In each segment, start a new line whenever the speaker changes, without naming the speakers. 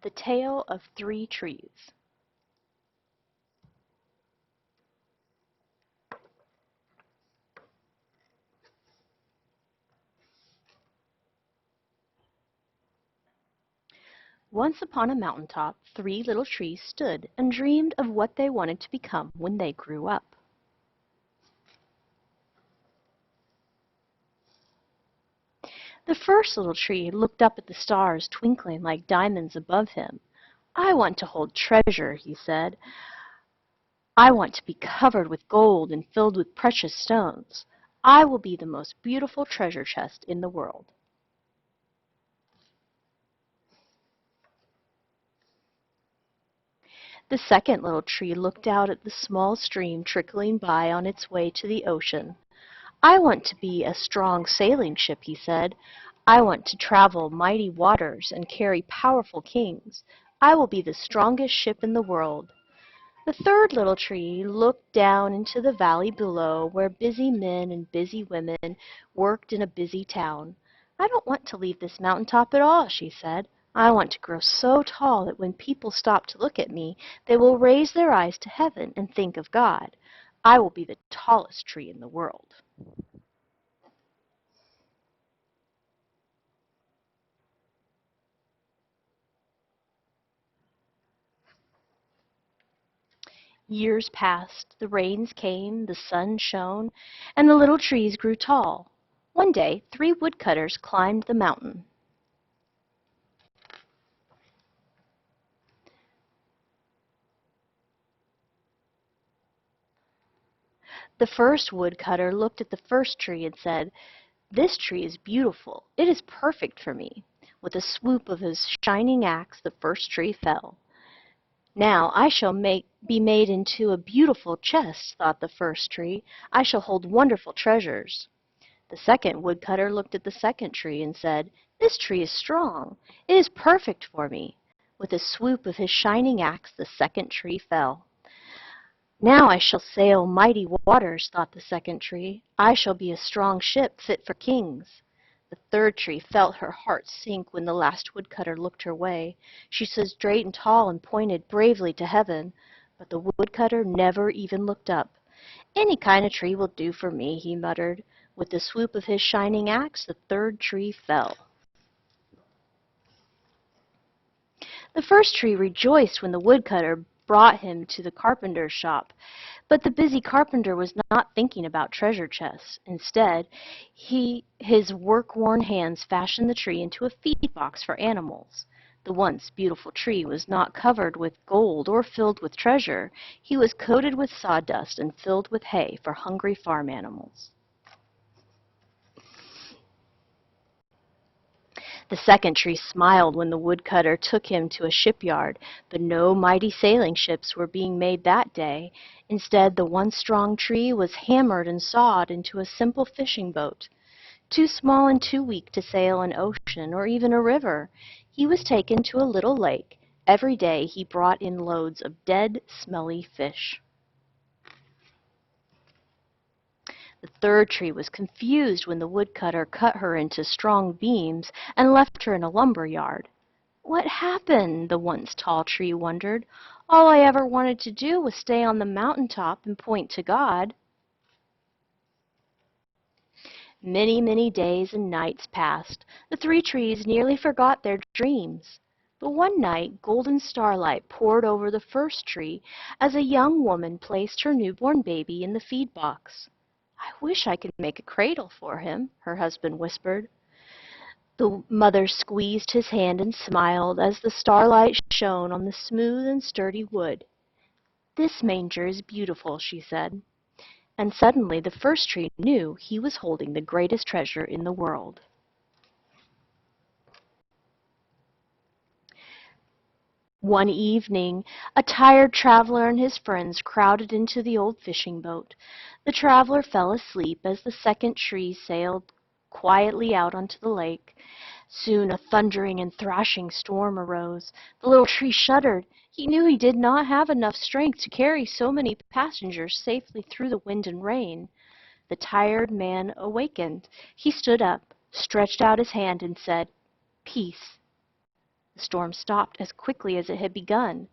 The Tale of Three Trees. Once upon a mountaintop, three little trees stood and dreamed of what they wanted to become when they grew up. The first little tree looked up at the stars twinkling like diamonds above him. "I want to hold treasure," he said. "I want to be covered with gold and filled with precious stones. I will be the most beautiful treasure chest in the world." The second little tree looked out at the small stream trickling by on its way to the ocean. "I want to be a strong sailing ship," he said. "I want to travel mighty waters and carry powerful kings. I will be the strongest ship in the world." The third little tree looked down into the valley below, where busy men and busy women worked in a busy town. "I don't want to leave this mountain top at all," she said. "I want to grow so tall that when people stop to look at me, they will raise their eyes to heaven and think of God. I will be the tallest tree in the world." Years passed, the rains came, the sun shone, and the little trees grew tall. One day, three woodcutters climbed the mountain. The first woodcutter looked at the first tree and said, "This tree is beautiful. It is perfect for me." With a swoop of his shining axe, the first tree fell. "Now I shall be made into a beautiful chest," thought the first tree. "I shall hold wonderful treasures." The second woodcutter looked at the second tree and said, "This tree is strong. It is perfect for me." With a swoop of his shining axe, the second tree fell. "Now I shall sail mighty waters," thought the second tree. "I shall be a strong ship fit for kings." The third tree felt her heart sink when the last woodcutter looked her way. She stood straight and tall and pointed bravely to heaven. But the woodcutter never even looked up. "Any kind of tree will do for me," he muttered. With the swoop of his shining axe, the third tree fell. The first tree rejoiced when the woodcutter brought him to the carpenter's shop. But the busy carpenter was not thinking about treasure chests. Instead, his work-worn hands fashioned the tree into a feed box for animals. The once beautiful tree was not covered with gold or filled with treasure. He was coated with sawdust and filled with hay for hungry farm animals. The second tree smiled when the woodcutter took him to a shipyard, but no mighty sailing ships were being made that day. Instead, the once strong tree was hammered and sawed into a simple fishing boat. Too small and too weak to sail an ocean or even a river, he was taken to a little lake. Every day he brought in loads of dead, smelly fish. The third tree was confused when the woodcutter cut her into strong beams and left her in a lumber yard. "What happened?" the once tall tree wondered. "All I ever wanted to do was stay on the mountain top and point to God." Many, many days and nights passed. The three trees nearly forgot their dreams. But one night golden starlight poured over the first tree as a young woman placed her newborn baby in the feed box. "I wish I could make a cradle for him," her husband whispered. The mother squeezed his hand and smiled as the starlight shone on the smooth and sturdy wood. "This manger is beautiful," she said. And suddenly the first tree knew he was holding the greatest treasure in the world. One evening, a tired traveler and his friends crowded into the old fishing boat. The traveler fell asleep as the second tree sailed quietly out onto the lake. Soon a thundering and thrashing storm arose. The little tree shuddered. He knew he did not have enough strength to carry so many passengers safely through the wind and rain. The tired man awakened. He stood up, stretched out his hand, and said, "Peace." The storm stopped as quickly as it had begun,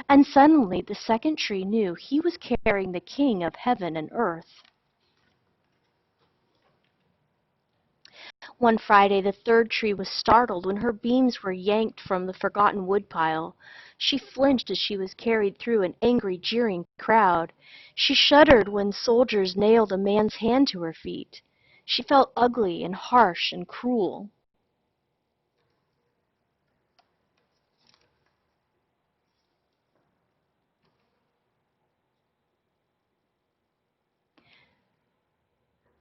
and suddenly the second tree knew he was carrying the King of heaven and earth. One Friday the third tree was startled when her beams were yanked from the forgotten woodpile. She flinched as she was carried through an angry, jeering crowd. She shuddered when soldiers nailed a man's hand to her feet. She felt ugly and harsh and cruel.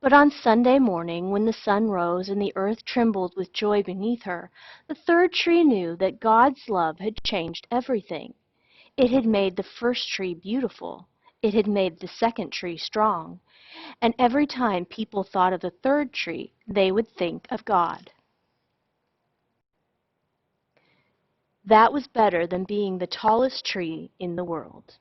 But on Sunday morning, when the sun rose and the earth trembled with joy beneath her, the third tree knew that God's love had changed everything. It had made the first tree beautiful. It had made the second tree strong. And every time people thought of the third tree, they would think of God. That was better than being the tallest tree in the world.